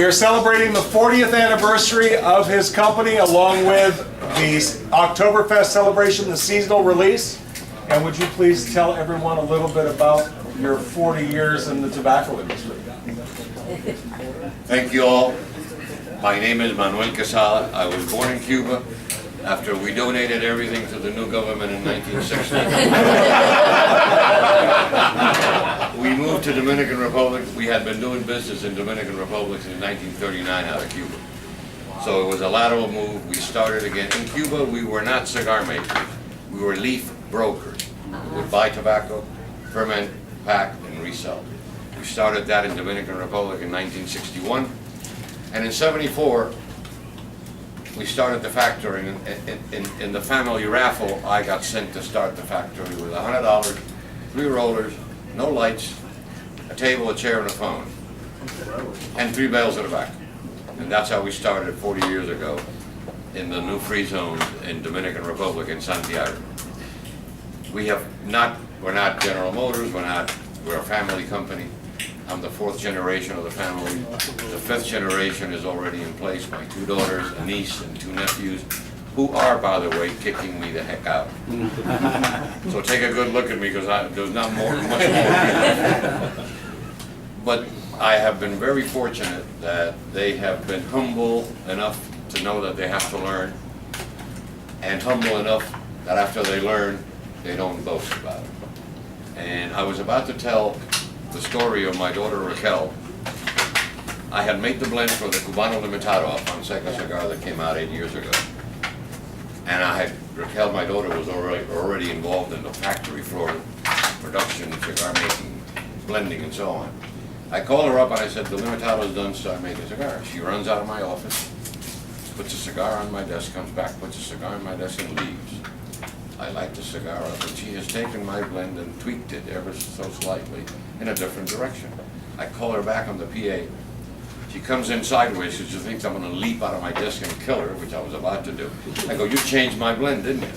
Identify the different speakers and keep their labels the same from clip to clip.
Speaker 1: We are celebrating the 40th anniversary of his company, along with the Oktoberfest celebration, the seasonal release. And would you please tell everyone a little bit about your 40 years in the tobacco industry?
Speaker 2: Thank you all. My name is Manuel Quesada. I was born in Cuba after we donated everything to the new government in 1960. We moved to Dominican Republic. We had been doing business in Dominican Republic since 1939 out of Cuba. So it was a lateral move. We started again. In Cuba, we were not cigar makers. We were leaf brokers. We would buy tobacco, ferment, pack, and resell. We started that in Dominican Republic in 1961. And in '74, we started the factory. In the family raffle, I got sent to start the factory with $100, 3 rollers, no lights, a table, a chair, and a phone, and 3 bales of tobacco. And that's how we started 40 years ago in the new free zone in Dominican Republic in Santiago. We're not General Motors, we're a family company. I'm the 4th generation of the family. The 5th generation is already in place. My 2 daughters, a niece, and 2 nephews, who are, by the way, kicking me the heck out. So take a good look at me, because there's not much more. But I have been very fortunate that they have been humble enough to know that they have to learn, and humble enough that after they learn, they don't boast about it. And I was about to tell the story of my daughter Raquel. I had made the blend for the Cubano Limitado, a Fonseca cigar that came out 8 years ago. And Raquel, my daughter, was already involved in the factory floor production, cigar making, blending, and so on. I called her up and I said, the Limitado is done, start making cigars. She runs out of my office, puts a cigar on my desk, comes back, puts a cigar on my desk, and leaves. I light the cigar up, and she has taken my blend and tweaked it ever so slightly in a different direction. I call her back on the PA. She comes in sideways because she thinks I'm going to leap out of my desk and kill her, which I was about to do. I go, you changed my blend, didn't you?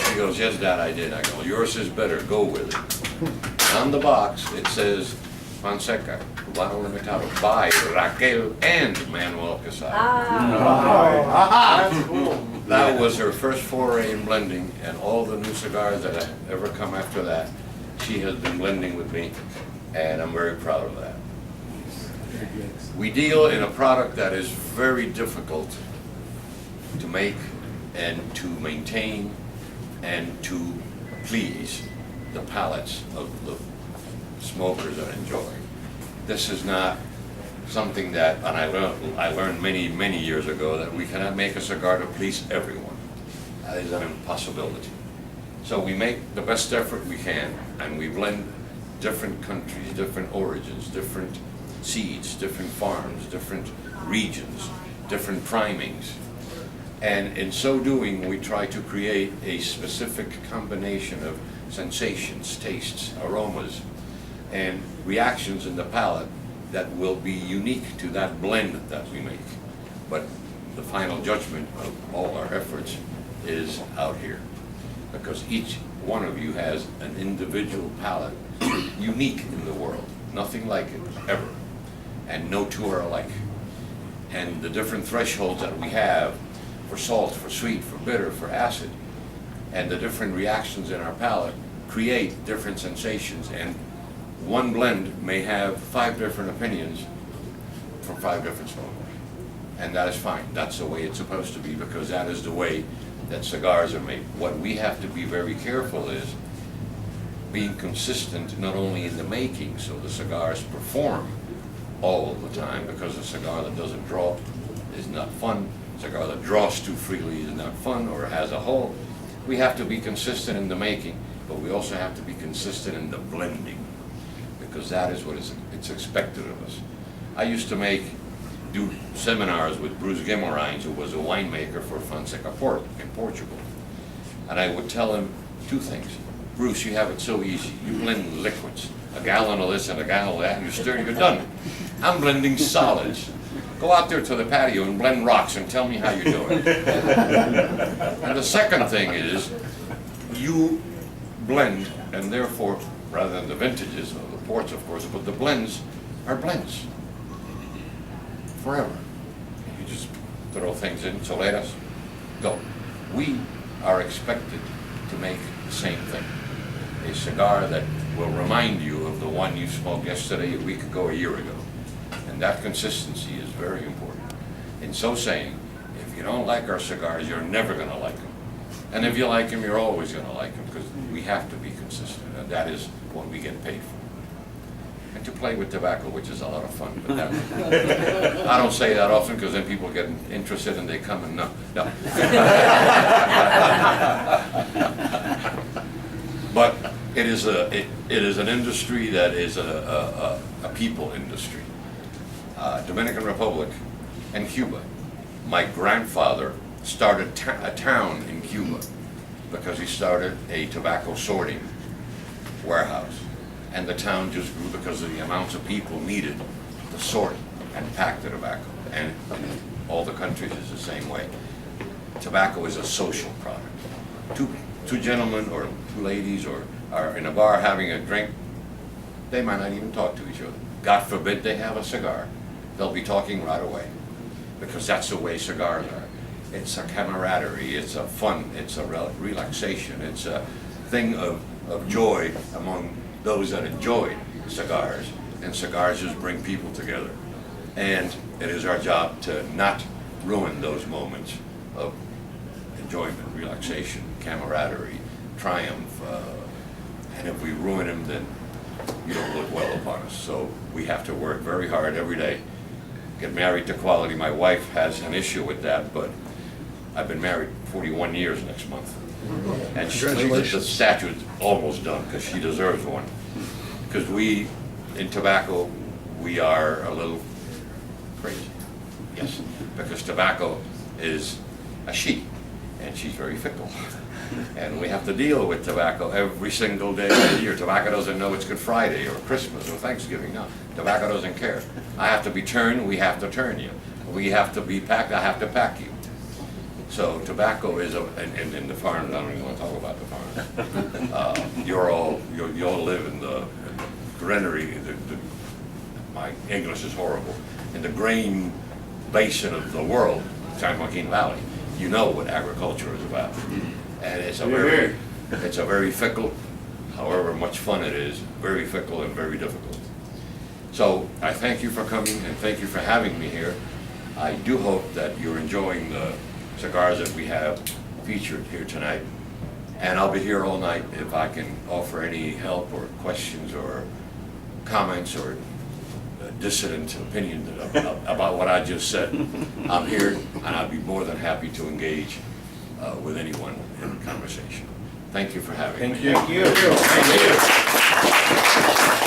Speaker 2: She goes, yes, Dad, I did. I go, yours is better, go with it. On the box, it says, Fonseca, Cubano Limitado, by Raquel and Manuel Quesada.
Speaker 1: That's cool.
Speaker 2: That was her first foray in blending, and all the new cigars that have ever come after that, she has been blending with me, and I'm very proud of that. We deal in a product that is very difficult to make and to maintain and to please the palates of the smokers that enjoy. This is not something that, and I learned many years ago, that we cannot make a cigar to please everyone. That is an impossibility. So we make the best effort we can, and we blend different countries, different origins, different seeds, different farms, different regions, different primings. And in so doing, we try to create a specific combination of sensations, tastes, aromas, and reactions in the palate that will be unique to that blend that we make. But the final judgment of all our efforts is out here, because each one of you has an individual palate, unique in the world, nothing like it ever, and no two are alike. And the different thresholds that we have for salt, for sweet, for bitter, for acid, and the different reactions in our palate create different sensations, and one blend may have 5 different opinions from 5 different smokers. And that is fine. That's the way it's supposed to be, because that is the way that cigars are made. What we have to be very careful is being consistent not only in the making, so the cigars perform all the time, because a cigar that doesn't draw is not fun. A cigar that draws too freely is not fun, or has a hole. We have to be consistent in the making, but we also have to be consistent in the blending, because that is what it's expected of us. I used to do seminars with Bruce Guimarães, who was a winemaker for Fonseca Port in Portugal. And I would tell him 2 things. Bruce, you have it so easy. You blend liquids. A gallon of this and a gallon of that, and you're done. I'm blending solids. Go out there to the patio and blend rocks and tell me how you're doing. And the second thing is, you blend, and therefore, rather than the vintages, or the ports of course, but the blends are blends. forever. You just throw things in, so let us go. We are expected to make the same thing. A cigar that will remind you of the one you smoked yesterday, a week ago, a year ago. And that consistency is very important. In so saying, if you don't like our cigars, you're never going to like them. And if you like them, you're always going to like them, because we have to be consistent, and that is what we get paid for. And to play with tobacco, which is a lot of fun, but that, I don't say that often, because then people get interested and they come and no. But it is an industry that is a people industry. Dominican Republic and Cuba. My grandfather started a town in Cuba because he started a tobacco sorting warehouse. And the town just grew because of the amounts of people needed to sort and pack the tobacco. And in all the countries is the same way. Tobacco is a social product. Two gentlemen or two ladies are in a bar having a drink, they might not even talk to each other. God forbid they have a cigar. They'll be talking right away, because that's the way cigars are. It's a camaraderie, it's a fun, it's a relaxation, it's a thing of joy among those that enjoy cigars, and cigars just bring people together. And it is our job to not ruin those moments of enjoyment, relaxation, camaraderie, triumph, and if we ruin them, then you don't look well upon us. So we have to work very hard every day, get married to quality. My wife has an issue with that, but I've been married 41 years next month. And the statute's almost done, because she deserves one. Because we, in tobacco, we are a little crazy. Yes, because tobacco is a she, and she's very fickle. And we have to deal with tobacco every single day of the year. Tobacco doesn't know it's Good Friday or Christmas or Thanksgiving. No, tobacco doesn't care. I have to be turned, we have to turn you. We have to be packed, I have to pack you. So tobacco is, and in the farms, I don't even want to talk about the farms. You all live in the granary, my English is horrible, in the grain basin of the world, San Joaquin Valley. You know what agriculture is about. And it's a very fickle, however much fun it is, very fickle and very difficult. So I thank you for coming, and thank you for having me here. I do hope that you're enjoying the cigars that we have featured here tonight. And I'll be here all night if I can offer any help or questions or comments or dissident opinion about what I just said. I'm here, and I'd be more than happy to engage with anyone in conversation. Thank you for having me.
Speaker 1: Thank you. Thank you.